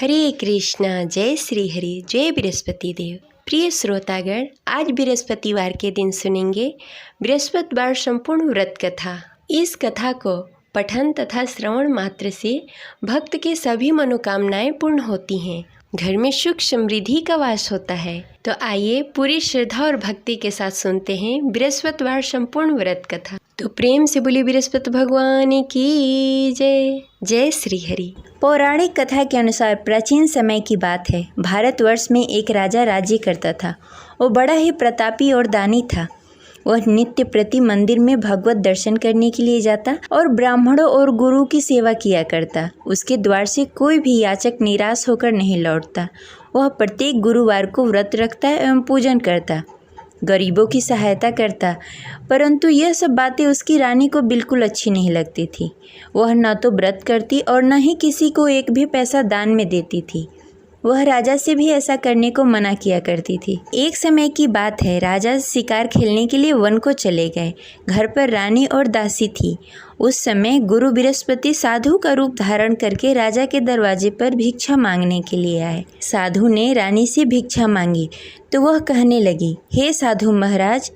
हरे कृष्णा, जय श्री हरि, जय बृहस्पति देव। प्रिय श्रोतागण, आज बृहस्पतिवार के दिन सुनेंगे बृहस्पतिवार संपूर्ण व्रत कथा। इस कथा को पठन तथा श्रवण मात्र से भक्त के सभी मनोकामनाएं पूर्ण होती हैं, घर में सुख समृद्धि का वास होता है। तो आइए पूरी श्रद्धा और भक्ति के साथ सुनते हैं बृहस्पतिवार संपूर्ण व्रत कथा। तो प्रेम से बोलिए बृहस्पति भगवान की जय। जय श्री हरि। पौराणिक कथा के अनुसार प्राचीन समय की बात है। भारतवर्ष में एक राजा राज्य करता था। वो बड़ा ही प्रतापी और दानी था। वह नित्य प्रति मंदिर में भगवत दर्शन करने के लिए जाता और ब्राह्मणों और गुरु की सेवा किया करता। उसके द्वार से कोई भी याचक निराश होकर नहीं लौटता। वह प्रत्येक गुरुवार को व्रत रखता एवं पूजन करता, गरीबों की सहायता करता। परंतु यह सब बातें उसकी रानी को बिल्कुल अच्छी नहीं लगती थी। वह न तो व्रत करती और न ही किसी को एक भी पैसा दान में देती थी। वह राजा से भी ऐसा करने को मना किया करती थी। एक समय की बात है, राजा शिकार खेलने के लिए वन को चले गए। घर पर रानी और दासी थी। उस समय गुरु बृहस्पति साधु का रूप धारण करके राजा के दरवाजे पर भिक्षा मांगने के लिए आए। साधु ने रानी से भिक्षा मांगी तो वह कहने लगी, हे साधु महाराज,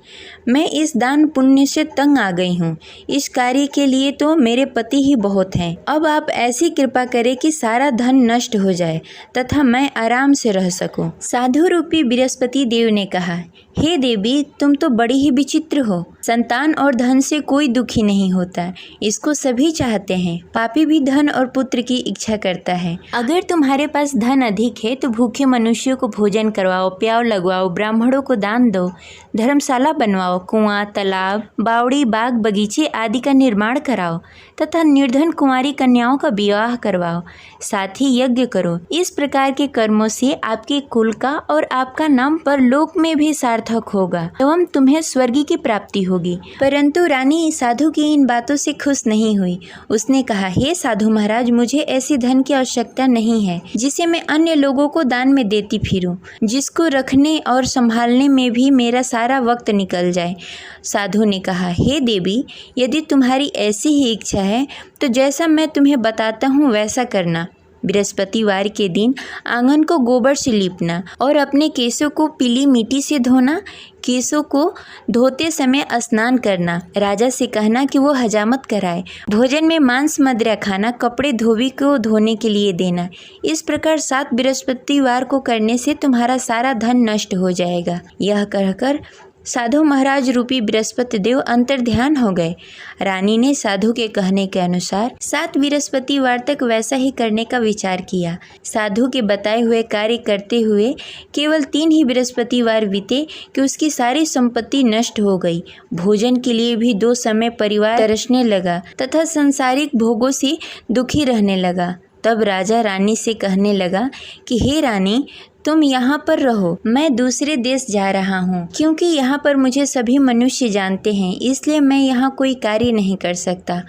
मैं इस दान पुण्य से तंग आ गई हूँ। इस कार्य के लिए तो मेरे पति ही बहुत हैं। अब आप ऐसी कृपा करें कि सारा धन नष्ट हो जाए तथा मैं आराम से रह सकूं। साधु रूपी बृहस्पति देव ने कहा, हे देवी, तुम तो बड़ी ही विचित्र हो। संतान और धन से कोई दुखी नहीं होता, इसको सभी चाहते हैं। पापी भी धन और पुत्र की इच्छा करता है। अगर तुम्हारे पास धन अधिक है तो भूखे मनुष्यों को भोजन करवाओ, प्याव लगवाओ, ब्राह्मणों को दान दो, धर्मशाला बनवाओ, कुआं, तालाब, बावड़ी, बाग, बगीचे आदि का निर्माण कराओ तथा निर्धन कुंवारी कन्याओं का विवाह करवाओ। साथ ही यज्ञ करो। इस प्रकार के कर्मों से आपके कुल का और आपका नाम परलोक में भी सार्थक होगा एवं तुम्हें स्वर्ग की प्राप्ति होगी। परंतु रानी साधु की इन बातों से खुश नहीं हुई। उसने कहा, हे साधु महाराज, मुझे ऐसी धन की आवश्यकता नहीं है जिसे मैं अन्य लोगों को दान में देती फिरूं, जिसको रखने और संभालने में भी मेरा सारा वक्त निकल जाए। साधु ने कहा, हे देवी, यदि तुम्हारी ऐसी ही इच्छा है तो जैसा मैं तुम्हें बताता हूँ वैसा करना। बृहस्पतिवार के दिन आंगन को गोबर से लीपना और अपने केशों को पीली मिट्टी से धोना। केशों को धोते समय स्नान करना। राजा से कहना कि वो हजामत कराए। भोजन में मांस मदिरा खाना। कपड़े धोबी को धोने के लिए देना। इस प्रकार 7 बृहस्पतिवार को करने से तुम्हारा सारा धन नष्ट हो जाएगा। यह कहकर साधु महाराज रूपी बृहस्पति देव अंतर्ध्यान हो गए। रानी ने साधु के कहने के अनुसार 7 बृहस्पतिवार तक वैसा ही करने का विचार किया। साधु के बताए हुए कार्य करते हुए केवल 3 ही बृहस्पतिवार बीते कि उसकी सारी संपत्ति नष्ट हो गई। भोजन के लिए भी 2 समय परिवार तरसने लगा तथा सांसारिक भोगों से दुखी रहने लगा। तब राजा रानी से कहने लगा कि हे रानी, तुम यहाँ पर रहो, मैं दूसरे देश जा रहा हूँ। क्योंकि यहाँ पर मुझे सभी मनुष्य जानते हैं, इसलिए मैं यहाँ कोई कार्य नहीं कर सकता।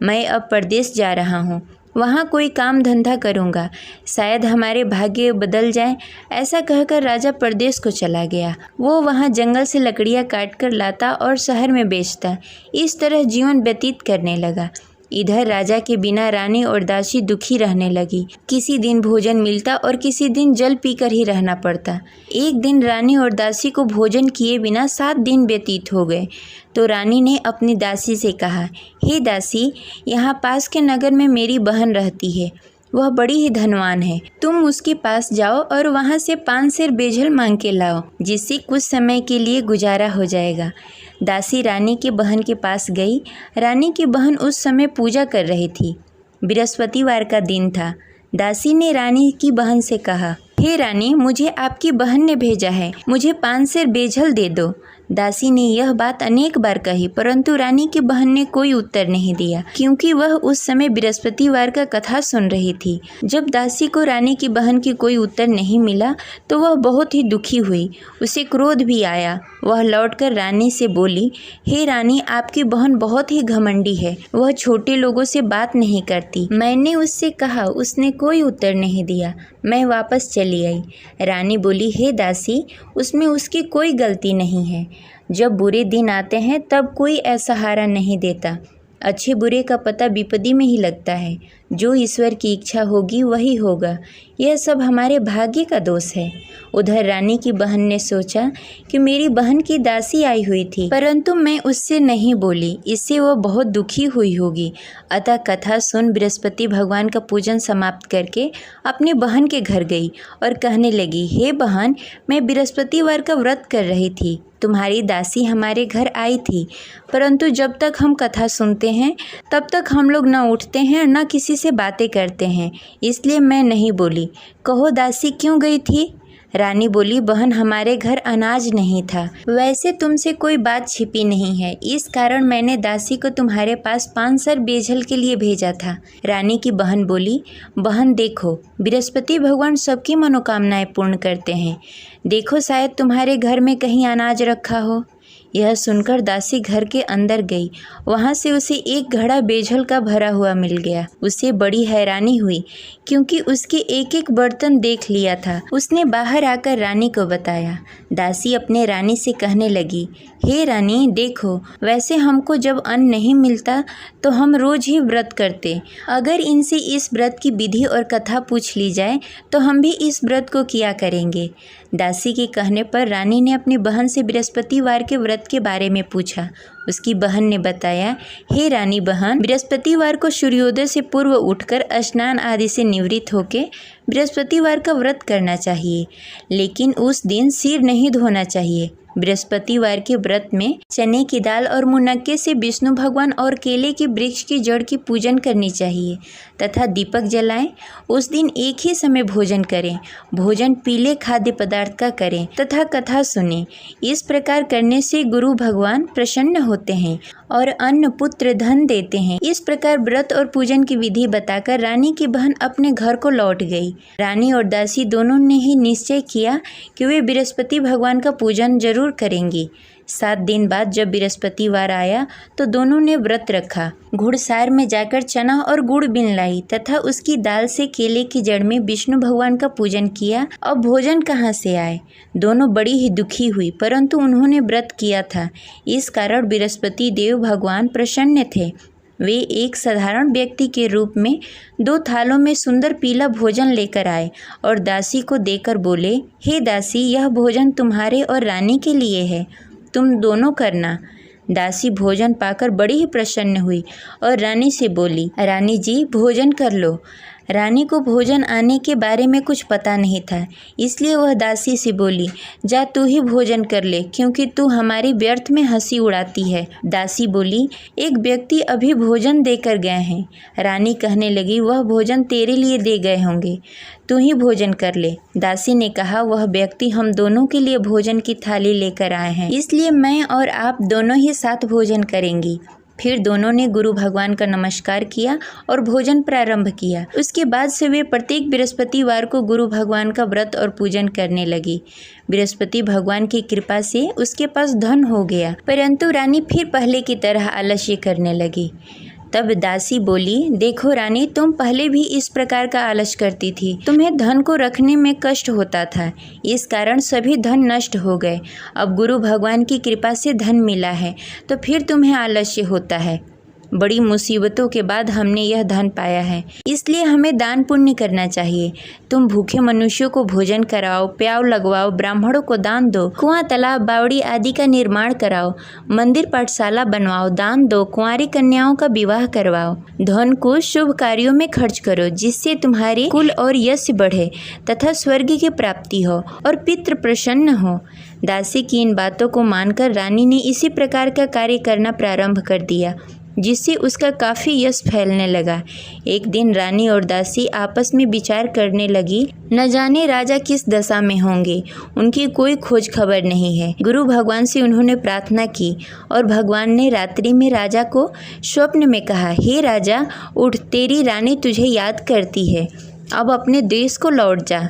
मैं अब परदेश जा रहा हूँ, वहाँ कोई काम धंधा करूँगा, शायद हमारे भाग्य बदल जाए। ऐसा कहकर राजा परदेश को चला गया। वो वहाँ जंगल से लकड़ियाँ काट कर लाता और शहर में बेचता। इस तरह जीवन व्यतीत करने लगा। इधर राजा के बिना रानी और दासी दुखी रहने लगी। किसी दिन भोजन मिलता और किसी दिन जल पीकर ही रहना पड़ता। एक दिन रानी और दासी को भोजन किए बिना 7 दिन व्यतीत हो गए। तो रानी ने अपनी दासी से कहा, हे दासी, यहाँ पास के नगर में मेरी बहन रहती है। वह बड़ी ही धनवान है। तुम उसके पास जाओ और वहाँ से 5 सेर बेजल मांग के लाओ, जिससे कुछ समय के लिए गुजारा हो जाएगा। दासी रानी की बहन के पास गई। रानी की बहन उस समय पूजा कर रही थी। बृहस्पतिवार का दिन था। दासी ने रानी की बहन से कहा, हे रानी, मुझे आपकी बहन ने भेजा है, मुझे 5 सेर बेजल दे दो। दासी ने यह बात अनेक बार कही, परंतु रानी की बहन ने कोई उत्तर नहीं दिया, क्योंकि वह उस समय बृहस्पतिवार का कथा सुन रही थी। जब दासी को रानी की बहन की कोई उत्तर नहीं मिला तो वह बहुत ही दुखी हुई। उसे क्रोध भी आया। वह लौटकर रानी से बोली, हे रानी, आपकी बहन बहुत ही घमंडी है। वह छोटे लोगों से बात नहीं करती। मैंने उससे कहा, उसने कोई उत्तर नहीं दिया। मैं वापस चली आई। रानी बोली, हे दासी, उसमें उसकी कोई गलती नहीं है। जब बुरे दिन आते हैं तब कोई असहारा नहीं देता। अच्छे बुरे का पता विपत्ति में ही लगता है। जो ईश्वर की इच्छा होगी वही होगा, यह सब हमारे भाग्य का दोष है। उधर रानी की बहन ने सोचा कि मेरी बहन की दासी आई हुई थी, परंतु मैं उससे नहीं बोली, इससे वह बहुत दुखी हुई होगी। अतः कथा सुन बृहस्पति भगवान का पूजन समाप्त करके अपनी बहन के घर गई और कहने लगी, हे बहन, मैं बृहस्पतिवार का व्रत कर रही थी, तुम्हारी दासी हमारे घर आई थी, परंतु जब तक हम कथा सुनते हैं तब तक हम लोग न उठते हैं न किसी से बातें करते हैं, इसलिए मैं नहीं बोली। कहो दासी क्यों गई थी? रानी बोली, बहन, हमारे घर अनाज नहीं था। वैसे तुमसे कोई बात छिपी नहीं है, इस कारण मैंने दासी को तुम्हारे पास 5 सर बेजल के लिए भेजा था। रानी की बहन बोली, बहन देखो, बृहस्पति भगवान सबकी मनोकामनाएं पूर्ण करते हैं, देखो शायद तुम्हारे घर में कहीं अनाज रखा हो। यह सुनकर दासी घर के अंदर गई, वहाँ से उसे एक घड़ा बेजल का भरा हुआ मिल गया। उसे बड़ी हैरानी हुई क्योंकि उसके एक एक बर्तन देख लिया था। उसने बाहर आकर रानी को बताया। दासी अपने रानी से कहने लगी, हे रानी देखो, वैसे हमको जब अन्न नहीं मिलता तो हम रोज ही व्रत करते, अगर इनसे इस व्रत की विधि और कथा पूछ ली जाए तो हम भी इस व्रत को किया करेंगे। दासी के कहने पर रानी ने अपनी बहन से बृहस्पतिवार के व्रत के बारे में पूछा। उसकी बहन ने बताया, हे रानी बहन, बृहस्पतिवार को सूर्योदय से पूर्व उठकर स्नान आदि से निवृत्त होकर बृहस्पतिवार का व्रत करना चाहिए, लेकिन उस दिन सिर नहीं धोना चाहिए। बृहस्पतिवार के व्रत में चने की दाल और मुनक्के से विष्णु भगवान और केले के वृक्ष की जड़ की पूजन करनी चाहिए तथा दीपक जलाएं। उस दिन एक ही समय भोजन करें, भोजन पीले खाद्य पदार्थ का करें तथा कथा सुनें। इस प्रकार करने से गुरु भगवान प्रसन्न होते हैं और अन्न पुत्र धन देते हैं। इस प्रकार व्रत और पूजन की विधि बताकर रानी की बहन अपने घर को लौट गई। रानी और दासी दोनों ने ही निश्चय किया कि वे बृहस्पति भगवान का पूजन जरूर करेंगी। 7 दिन बाद जब बृहस्पतिवार आया तो दोनों ने व्रत रखा। घुड़सार में जाकर चना और गुड़ बीन लाई तथा उसकी दाल से केले की जड़ में विष्णु भगवान का पूजन किया। अब भोजन कहाँ से आए? दोनों बड़ी ही दुखी हुई, परंतु उन्होंने व्रत किया था, इस कारण बृहस्पति देव भगवान प्रसन्न थे। वे एक साधारण व्यक्ति के रूप में 2 थालों में सुंदर पीला भोजन लेकर आए और दासी को देकर बोले, हे दासी, यह भोजन तुम्हारे और रानी के लिए है, तुम दोनों करना। दासी भोजन पाकर बड़ी ही प्रसन्न हुई और रानी से बोली, रानी जी भोजन कर लो। रानी को भोजन आने के बारे में कुछ पता नहीं था, इसलिए वह दासी से बोली, जा तू ही भोजन कर ले, क्योंकि तू हमारी व्यर्थ में हंसी उड़ाती है। दासी बोली, एक व्यक्ति अभी भोजन देकर गए हैं। रानी कहने लगी, वह भोजन तेरे लिए दे गए होंगे, तू ही भोजन कर ले। दासी ने कहा, वह व्यक्ति हम दोनों के लिए भोजन की थाली लेकर आए हैं, इसलिए मैं और आप दोनों ही साथ भोजन करेंगी। फिर दोनों ने गुरु भगवान का नमस्कार किया और भोजन प्रारंभ किया। उसके बाद से वे प्रत्येक बृहस्पतिवार को गुरु भगवान का व्रत और पूजन करने लगी। बृहस्पति भगवान की कृपा से उसके पास धन हो गया, परंतु रानी फिर पहले की तरह आलस्य करने लगी। तब दासी बोली, देखो रानी, तुम पहले भी इस प्रकार का आलस करती थी, तुम्हें धन को रखने में कष्ट होता था, इस कारण सभी धन नष्ट हो गए। अब गुरु भगवान की कृपा से धन मिला है तो फिर तुम्हें आलस्य होता है। बड़ी मुसीबतों के बाद हमने यह धन पाया है, इसलिए हमें दान पुण्य करना चाहिए। तुम भूखे मनुष्यों को भोजन कराओ, प्याव लगवाओ, ब्राह्मणों को दान दो, कुआं, तालाब, बावड़ी आदि का निर्माण कराओ, मंदिर पाठशाला बनवाओ, दान दो, कुंवारी कन्याओं का विवाह करवाओ। धन को शुभ कार्यों में खर्च करो, जिससे तुम्हारे कुल और यश बढ़े तथा स्वर्ग की प्राप्ति हो और पितृ प्रसन्न हो। दासी की इन बातों को मानकर रानी ने इसी प्रकार का कार्य करना प्रारंभ कर दिया, जिससे उसका काफ़ी यश फैलने लगा। एक दिन रानी और दासी आपस में विचार करने लगी, न जाने राजा किस दशा में होंगे, उनकी कोई खोज खबर नहीं है। गुरु भगवान से उन्होंने प्रार्थना की और भगवान ने रात्रि में राजा को स्वप्न में कहा, हे राजा, उठ, तेरी रानी तुझे याद करती है, अब अपने देश को लौट जा।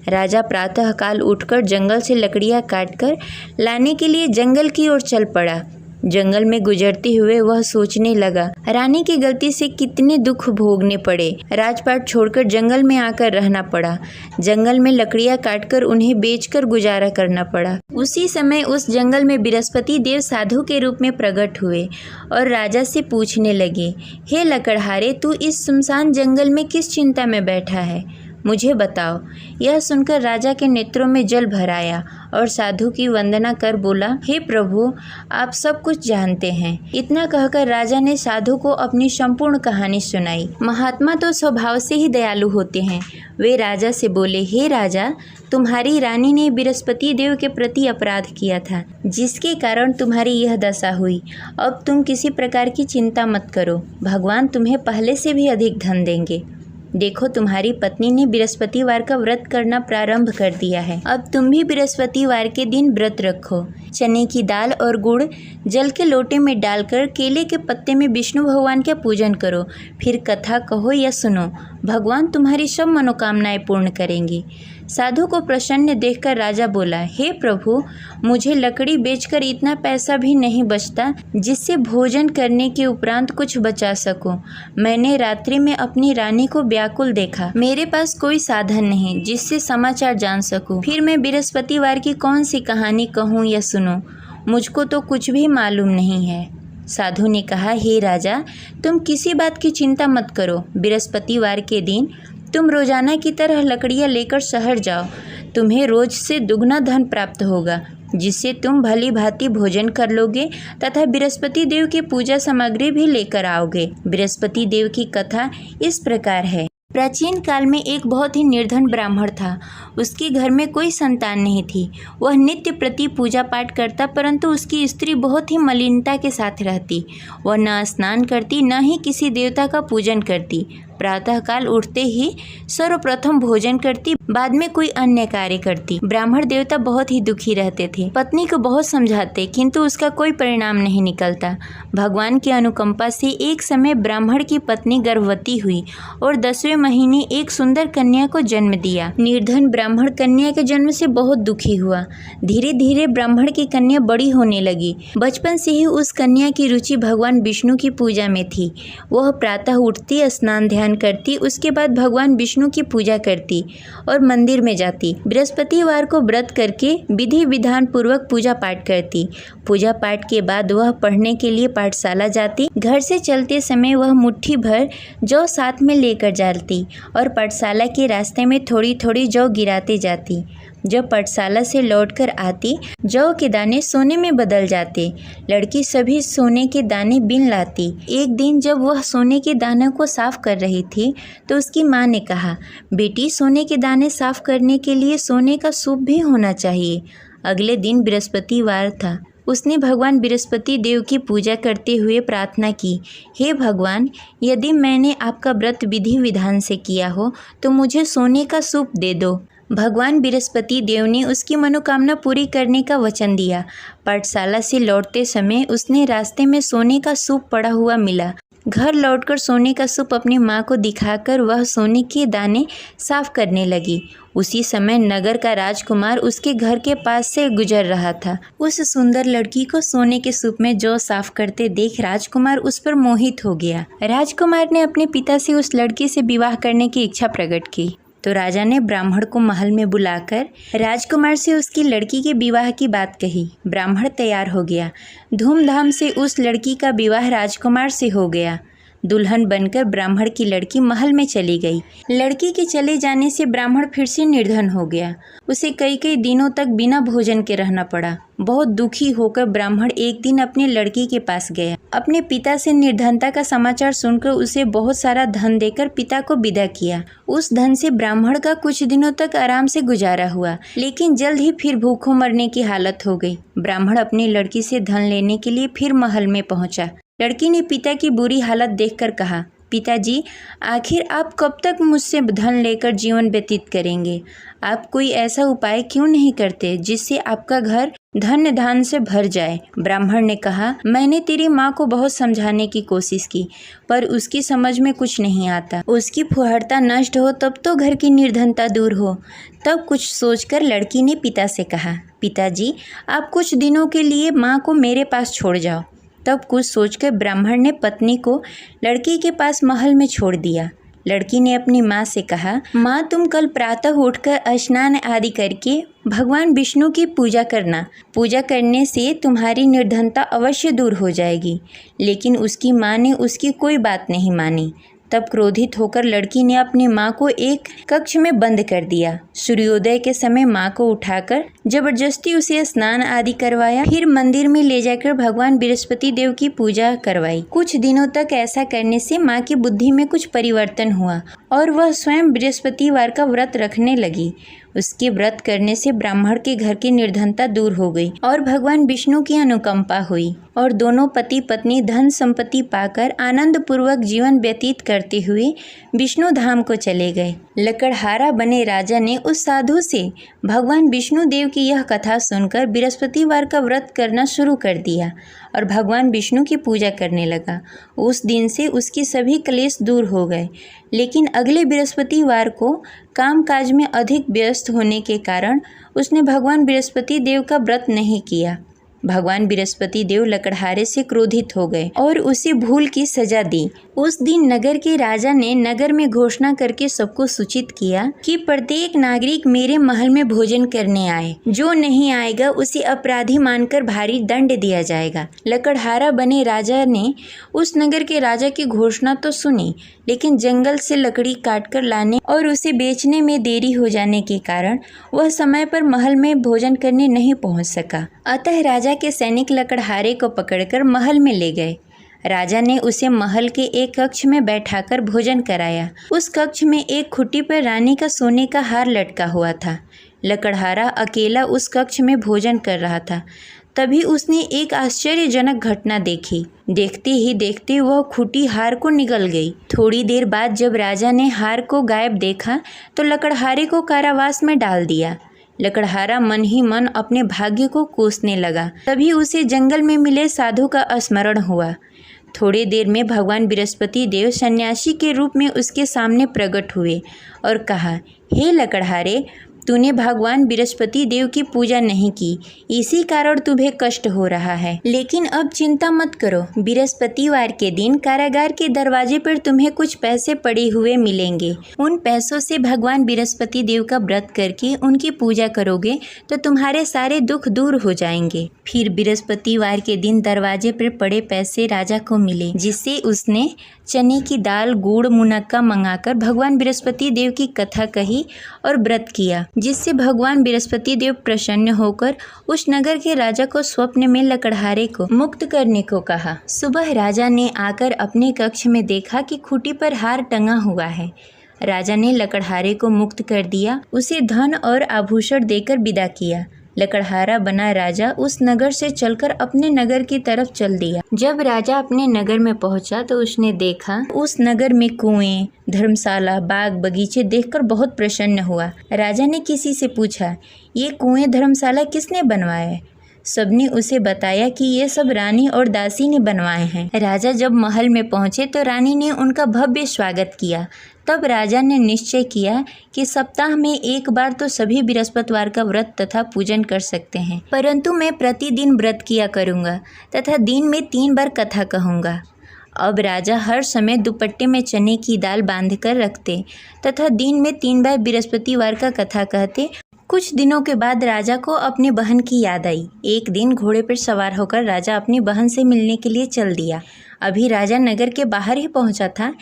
राजा प्रातःकाल उठकर जंगल से लकड़ियाँ काटकर लाने के लिए जंगल की ओर चल पड़ा। जंगल में गुजरते हुए वह सोचने लगा, रानी की गलती से कितने दुख भोगने पड़े। राजपाट छोड़कर जंगल में आकर रहना पड़ा। जंगल में लकड़ियां काटकर उन्हें बेचकर गुजारा करना पड़ा। उसी समय उस जंगल में बृहस्पति देव साधु के रूप में प्रकट हुए और राजा से पूछने लगे, हे लकड़हारे, तू इस सुनसान जंगल में किस चिंता में बैठा है, मुझे बताओ। यह सुनकर राजा के नेत्रों में जल भर आया और साधु की वंदना कर बोला, हे प्रभु, आप सब कुछ जानते हैं। इतना कहकर राजा ने साधु को अपनी संपूर्ण कहानी सुनाई। महात्मा तो स्वभाव से ही दयालु होते हैं। वे राजा से बोले, हे राजा, तुम्हारी रानी ने बृहस्पति देव के प्रति अपराध किया था, जिसके कारण तुम्हारी यह दशा हुई। अब तुम किसी प्रकार की चिंता मत करो, भगवान तुम्हें पहले से भी अधिक धन देंगे। देखो, तुम्हारी पत्नी ने बृहस्पतिवार का व्रत करना प्रारंभ कर दिया है। अब तुम भी बृहस्पतिवार के दिन व्रत रखो। चने की दाल और गुड़ जल के लोटे में डालकर केले के पत्ते में विष्णु भगवान का पूजन करो। फिर कथा कहो या सुनो, भगवान तुम्हारी सब मनोकामनाएं पूर्ण करेंगे। साधु को प्रसन्न देखकर राजा बोला, हे प्रभु, मुझे लकड़ी बेचकर इतना पैसा भी नहीं बचता जिससे भोजन करने के उपरांत कुछ बचा सकूं। मैंने रात्रि में अपनी रानी को व्याकुल देखा। मेरे पास कोई साधन नहीं जिससे समाचार जान सकूं। फिर मैं बृहस्पतिवार की कौन सी कहानी कहूँ या सुनूं? मुझको तो कुछ भी मालूम नहीं है। साधु ने कहा, हे राजा, तुम किसी बात की चिंता मत करो। बृहस्पतिवार के दिन तुम रोजाना की तरह लकड़ियाँ लेकर शहर जाओ। तुम्हें रोज से दुगना धन प्राप्त होगा, जिससे तुम भली भांति भोजन कर लोगे तथा बृहस्पति देव की पूजा सामग्री भी लेकर आओगे। बृहस्पति देव की कथा इस प्रकार है। प्राचीन काल में एक बहुत ही निर्धन ब्राह्मण था। उसके घर में कोई संतान नहीं थी। वह नित्य प्रति पूजा पाठ करता, परंतु उसकी स्त्री बहुत ही मलिनता के साथ रहती। वह न स्नान करती, न ही किसी देवता का पूजन करती। प्रातःकाल उठते ही सर्वप्रथम भोजन करती, बाद में कोई अन्य कार्य करती। ब्राह्मण देवता बहुत ही दुखी रहते थे। पत्नी को बहुत समझाते, किंतु उसका कोई परिणाम नहीं निकलता। भगवान की अनुकंपा से एक समय ब्राह्मण की पत्नी गर्भवती हुई और 10वें महीने एक सुंदर कन्या को जन्म दिया। निर्धन ब्राह्मण कन्या के जन्म से बहुत दुखी हुआ। धीरे धीरे ब्राह्मण की कन्या बड़ी होने लगी। बचपन से ही उस कन्या की रुचि भगवान विष्णु की पूजा में थी। वह प्रातः उठती, स्नान ध्यान करती, उसके बाद भगवान विष्णु की पूजा करती और मंदिर में जाती। बृहस्पतिवार को व्रत करके विधि विधान पूर्वक पूजा पाठ करती। पूजा पाठ के बाद वह पढ़ने के लिए पाठशाला जाती। घर से चलते समय वह मुट्ठी भर जौ साथ में लेकर जाती और पाठशाला के रास्ते में थोड़ी थोड़ी जौ गिराते जाती। जब पाठशाला से लौटकर आती, जौ के दाने सोने में बदल जाते। लड़की सभी सोने के दाने बीन लाती। एक दिन जब वह सोने के दानों को साफ कर रही थी, तो उसकी माँ ने कहा, बेटी, सोने के दाने साफ करने के लिए सोने का सूप भी होना चाहिए। अगले दिन बृहस्पतिवार था। उसने भगवान बृहस्पति देव की पूजा करते हुए प्रार्थना की, हे भगवान, यदि मैंने आपका व्रत विधि विधान से किया हो तो मुझे सोने का सूप दे दो। भगवान बृहस्पति देव ने उसकी मनोकामना पूरी करने का वचन दिया। पाठशाला से लौटते समय उसने रास्ते में सोने का सूप पड़ा हुआ मिला। घर लौटकर सोने का सूप अपनी माँ को दिखाकर वह सोने के दाने साफ करने लगी। उसी समय नगर का राजकुमार उसके घर के पास से गुजर रहा था। उस सुंदर लड़की को सोने के सूप में जौ साफ करते देख राजकुमार उस पर मोहित हो गया। राजकुमार ने अपने पिता से उस लड़की से विवाह करने की इच्छा प्रकट की। तो राजा ने ब्राह्मण को महल में बुलाकर राजकुमार से उसकी लड़की के विवाह की बात कही। ब्राह्मण तैयार हो गया। धूमधाम से उस लड़की का विवाह राजकुमार से हो गया। दुल्हन बनकर ब्राह्मण की लड़की महल में चली गई। लड़की के चले जाने से ब्राह्मण फिर से निर्धन हो गया। उसे कई कई दिनों तक बिना भोजन के रहना पड़ा। बहुत दुखी होकर ब्राह्मण एक दिन अपनी लड़की के पास गया। अपने पिता से निर्धनता का समाचार सुनकर उसे बहुत सारा धन देकर पिता को विदा किया। उस धन से ब्राह्मण का कुछ दिनों तक आराम से गुजारा हुआ, लेकिन जल्द ही फिर भूखों मरने की हालत हो गई। ब्राह्मण अपनी लड़की से धन लेने के लिए फिर महल में पहुंचा। लड़की ने पिता की बुरी हालत देखकर कहा, पिताजी, आखिर आप कब तक मुझसे धन लेकर जीवन व्यतीत करेंगे? आप कोई ऐसा उपाय क्यों नहीं करते जिससे आपका घर धन धान से भर जाए। ब्राह्मण ने कहा, मैंने तेरी माँ को बहुत समझाने की कोशिश की, पर उसकी समझ में कुछ नहीं आता। उसकी फुहारता नष्ट हो तब तो घर की निर्धनता दूर हो। तब कुछ सोचकर लड़की ने पिता से कहा, पिताजी, आप कुछ दिनों के लिए माँ को मेरे पास छोड़ जाओ। तब कुछ सोचकर ब्राह्मण ने पत्नी को लड़की के पास महल में छोड़ दिया। लड़की ने अपनी माँ से कहा, माँ, तुम कल प्रातः उठकर स्नान आदि करके भगवान विष्णु की पूजा करना। पूजा करने से तुम्हारी निर्धनता अवश्य दूर हो जाएगी। लेकिन उसकी माँ ने उसकी कोई बात नहीं मानी। तब क्रोधित होकर लड़की ने अपनी माँ को एक कक्ष में बंद कर दिया। सूर्योदय के समय माँ को उठाकर जबरदस्ती उसे स्नान आदि करवाया। फिर मंदिर में ले जाकर भगवान बृहस्पति देव की पूजा करवाई। कुछ दिनों तक ऐसा करने से माँ की बुद्धि में कुछ परिवर्तन हुआ और वह स्वयं बृहस्पतिवार का व्रत रखने लगी। उसके व्रत करने से ब्राह्मण के घर की निर्धनता दूर हो गई और भगवान विष्णु की अनुकंपा हुई और दोनों पति पत्नी धन संपत्ति पाकर आनंद पूर्वक जीवन व्यतीत करते हुए विष्णु धाम को चले गए। लकड़हारा बने राजा ने उस साधु से भगवान विष्णु देव की यह कथा सुनकर बृहस्पतिवार का व्रत करना शुरू कर दिया और भगवान विष्णु की पूजा करने लगा। उस दिन से उसकी सभी क्लेश दूर हो गए। लेकिन अगले बृहस्पतिवार को कामकाज में अधिक व्यस्त होने के कारण उसने भगवान बृहस्पति देव का व्रत नहीं किया। भगवान बृहस्पति देव लकड़हारे से क्रोधित हो गए और उसे भूल की सजा दी। उस दिन नगर के राजा ने नगर में घोषणा करके सबको सूचित किया कि प्रत्येक नागरिक मेरे महल में भोजन करने आए। जो नहीं आएगा उसे अपराधी मानकर भारी दंड दिया जाएगा। लकड़हारा बने राजा ने उस नगर के राजा की घोषणा तो सुनी, लेकिन जंगल से लकड़ी काटकर लाने और उसे बेचने में देरी हो जाने के कारण वह समय पर महल में भोजन करने नहीं पहुंच सका। अतः राजा के सैनिक लकड़हारे को पकड़कर महल में ले गए। राजा ने उसे महल के एक कक्ष में बैठाकर भोजन कराया। उस कक्ष में एक खुट्टी पर रानी का सोने का हार लटका हुआ था। लकड़हारा अकेला उस कक्ष में भोजन कर रहा था। तभी उसने एक आश्चर्यजनक घटना देखी। देखते ही देखते वह खुट्टी हार को निगल गई। थोड़ी देर बाद जब राजा ने हार को गायब देखा तो लकड़हारे को कारावास में डाल दिया। लकड़हारा मन ही मन अपने भाग्य को कोसने लगा। तभी उसे जंगल में मिले साधु का स्मरण हुआ। थोड़ी देर में भगवान बृहस्पति देव सन्यासी के रूप में उसके सामने प्रकट हुए और कहा, हे लकड़हारे, तूने भगवान बृहस्पति देव की पूजा नहीं की, इसी कारण तुम्हें कष्ट हो रहा है। लेकिन अब चिंता मत करो, बृहस्पतिवार के दिन कारागार के दरवाजे पर तुम्हें कुछ पैसे पड़े हुए मिलेंगे। उन पैसों से भगवान बृहस्पति देव का व्रत करके उनकी पूजा करोगे तो तुम्हारे सारे दुख दूर हो जाएंगे। फिर बृहस्पतिवार के दिन दरवाजे पर पड़े पैसे राजा को मिले, जिससे उसने चने की दाल, गुड़, मुनक्का मंगाकर भगवान बृहस्पति देव की कथा कही और व्रत किया, जिससे भगवान बृहस्पति देव प्रसन्न होकर उस नगर के राजा को स्वप्न में लकड़हारे को मुक्त करने को कहा। सुबह राजा ने आकर अपने कक्ष में देखा कि खूंटी पर हार टंगा हुआ है। राजा ने लकड़हारे को मुक्त कर दिया, उसे धन और आभूषण देकर विदा किया। लकड़हारा बना राजा उस नगर से चलकर अपने नगर की तरफ चल दिया। जब राजा अपने नगर में पहुंचा तो उसने देखा उस नगर में कुएं, धर्मशाला, बाग बगीचे देखकर बहुत प्रसन्न हुआ। राजा ने किसी से पूछा, ये कुएं, धर्मशाला किसने बनवाए? सबने उसे बताया कि ये सब रानी और दासी ने बनवाए हैं। राजा जब महल में पहुंचे तो रानी ने उनका भव्य स्वागत किया। तब राजा ने निश्चय किया कि सप्ताह में एक बार तो सभी बृहस्पतिवार का व्रत तथा पूजन कर सकते हैं, परंतु मैं प्रतिदिन व्रत किया करूँगा तथा दिन में 3 बार कथा कहूँगा। अब राजा हर समय दुपट्टे में चने की दाल बांधकर रखते तथा दिन में 3 बार बृहस्पतिवार का कथा कहते। कुछ दिनों के बाद राजा को अपनी बहन की याद आई। एक दिन घोड़े पर सवार होकर राजा अपनी बहन से मिलने के लिए चल दिया। अभी राजा नगर के बाहर ही पहुंचा था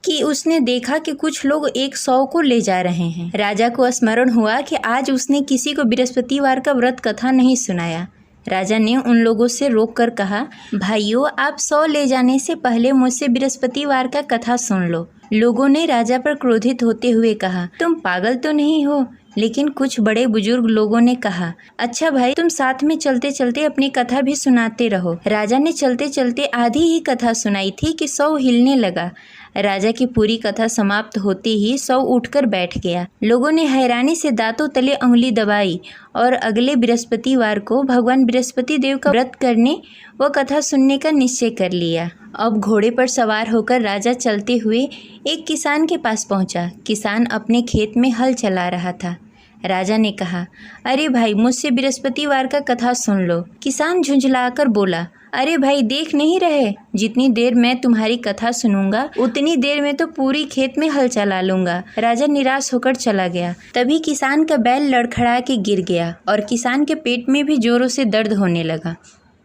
कि उसने देखा कि कुछ लोग एक 100 को ले जा रहे हैं। राजा को स्मरण हुआ कि आज उसने किसी को बृहस्पतिवार का व्रत कथा नहीं सुनाया। राजा ने उन लोगों से रोककर कहा, भाइयों, आप 100 ले जाने से पहले मुझसे बृहस्पतिवार का कथा सुन लो। लोगों ने राजा पर क्रोधित होते हुए कहा, तुम पागल तो नहीं हो? लेकिन कुछ बड़े बुजुर्ग लोगों ने कहा, अच्छा भाई, तुम साथ में चलते चलते अपनी कथा भी सुनाते रहो। राजा ने चलते चलते आधी ही कथा सुनाई थी कि 100 हिलने लगा। राजा की पूरी कथा समाप्त होते ही सब उठकर बैठ गया। लोगों ने हैरानी से दांतों तले उंगली दबाई और अगले बृहस्पतिवार को भगवान बृहस्पति देव का व्रत करने व कथा सुनने का निश्चय कर लिया। अब घोड़े पर सवार होकर राजा चलते हुए एक किसान के पास पहुंचा। किसान अपने खेत में हल चला रहा था। राजा ने कहा, अरे भाई, मुझसे बृहस्पतिवार का कथा सुन लो। किसान झुंझलाकर बोला, अरे भाई, देख नहीं रहे, जितनी देर मैं तुम्हारी कथा सुनूंगा उतनी देर में तो पूरी खेत में हल चला लूंगा। राजा निराश होकर चला गया। तभी किसान का बैल लड़खड़ा के गिर गया और किसान के पेट में भी जोरों से दर्द होने लगा।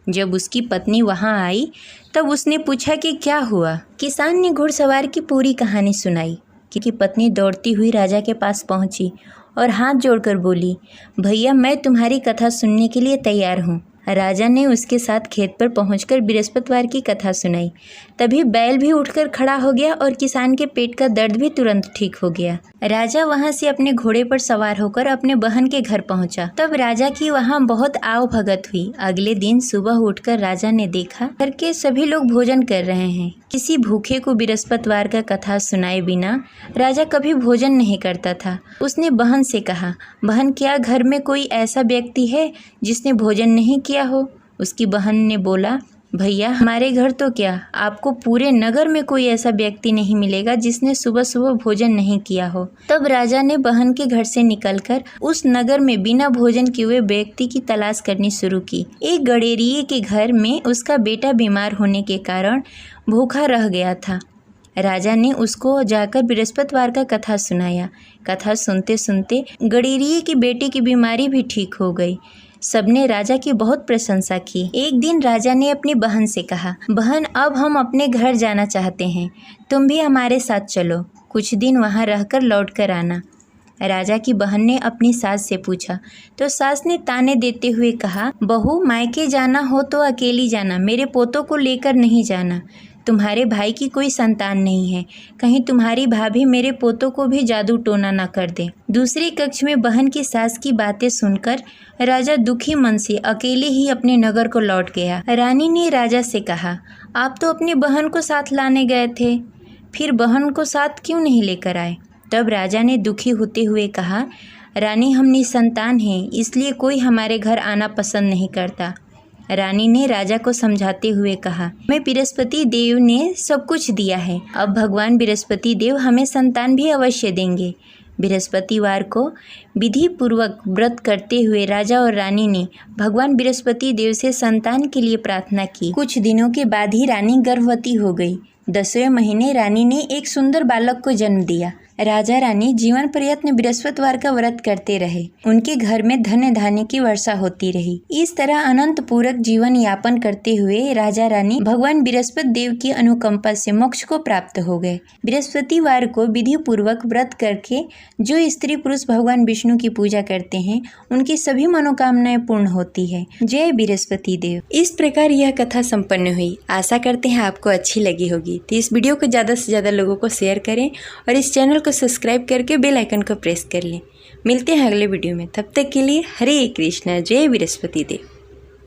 जब उसकी पत्नी वहां आई तब उसने पूछा कि क्या हुआ। किसान ने घुड़सवार की पूरी कहानी सुनाई कि पत्नी दौड़ती हुई राजा के पास पहुंची और हाथ जोड़कर बोली, भैया, मैं तुम्हारी कथा सुनने के लिए तैयार हूँ। राजा ने उसके साथ खेत पर पहुंचकर बृहस्पतिवार की कथा सुनाई। तभी बैल भी उठकर खड़ा हो गया और किसान के पेट का दर्द भी तुरंत ठीक हो गया। राजा वहां से अपने घोड़े पर सवार होकर अपने बहन के घर पहुंचा। तब राजा की वहां बहुत आव भगत हुई। अगले दिन सुबह उठकर राजा ने देखा घर के सभी लोग भोजन कर रहे हैं। किसी भूखे को बृहस्पतिवार का कथा सुनाए बिना राजा कभी भोजन नहीं करता था। उसने बहन से कहा, बहन, क्या घर में कोई ऐसा व्यक्ति है जिसने भोजन नहीं किया हो? उसकी बहन ने बोला, भैया, हमारे घर तो क्या, आपको पूरे नगर में कोई ऐसा व्यक्ति नहीं मिलेगा जिसने सुबह सुबह भोजन नहीं किया हो। तब राजा ने बहन के घर से निकलकर उस नगर में बिना भोजन किए हुए व्यक्ति की तलाश करनी शुरू की। एक गडेरिये के घर में उसका बेटा बीमार होने के कारण भूखा रह गया था। राजा ने उसको जाकर बृहस्पतिवार का कथा सुनाया। कथा सुनते सुनते गडेरिये की बेटे की बीमारी भी ठीक हो गई। सबने राजा की बहुत प्रशंसा की। एक दिन राजा ने अपनी बहन से कहा, बहन, अब हम अपने घर जाना चाहते हैं, तुम भी हमारे साथ चलो, कुछ दिन वहाँ रहकर लौट कर आना। राजा की बहन ने अपनी सास से पूछा तो सास ने ताने देते हुए कहा, बहू, मायके जाना हो तो अकेली जाना, मेरे पोतों को लेकर नहीं जाना। तुम्हारे भाई की कोई संतान नहीं है, कहीं तुम्हारी भाभी मेरे पोतों को भी जादू टोना न कर दे। दूसरे कक्ष में बहन की सास की बातें सुनकर राजा दुखी मन से अकेले ही अपने नगर को लौट गया। रानी ने राजा से कहा, आप तो अपनी बहन को साथ लाने गए थे, फिर बहन को साथ क्यों नहीं लेकर आए? तब राजा ने दुखी होते हुए कहा, रानी, हम निसंतान हैं, इसलिए कोई हमारे घर आना पसंद नहीं करता। रानी ने राजा को समझाते हुए कहा, मैं बृहस्पति देव ने सब कुछ दिया है, अब भगवान बृहस्पति देव हमें संतान भी अवश्य देंगे। बृहस्पतिवार को विधि पूर्वक व्रत करते हुए राजा और रानी ने भगवान बृहस्पति देव से संतान के लिए प्रार्थना की। कुछ दिनों के बाद ही रानी गर्भवती हो गई। 10वें महीने रानी ने एक सुंदर बालक को जन्म दिया। राजा रानी जीवन पर्यंत बृहस्पतिवार का व्रत करते रहे। उनके घर में धन धान्य की वर्षा होती रही। इस तरह अनंत पूरक जीवन यापन करते हुए राजा रानी भगवान बृहस्पति देव की अनुकंपा से मोक्ष को प्राप्त हो गए। बृहस्पतिवार को विधि पूर्वक व्रत करके जो स्त्री पुरुष भगवान विष्णु की पूजा करते हैं उनकी सभी मनोकामनाएं पूर्ण होती है। जय बृहस्पति देव। इस प्रकार यह कथा संपन्न हुई। आशा करते हैं आपको अच्छी लगी होगी। तो इस वीडियो को ज़्यादा से ज़्यादा लोगों को शेयर करें और इस चैनल को सब्सक्राइब करके बेल आइकन को प्रेस कर लें। मिलते हैं अगले वीडियो में, तब तक के लिए हरे कृष्णा। जय बृहस्पति देव।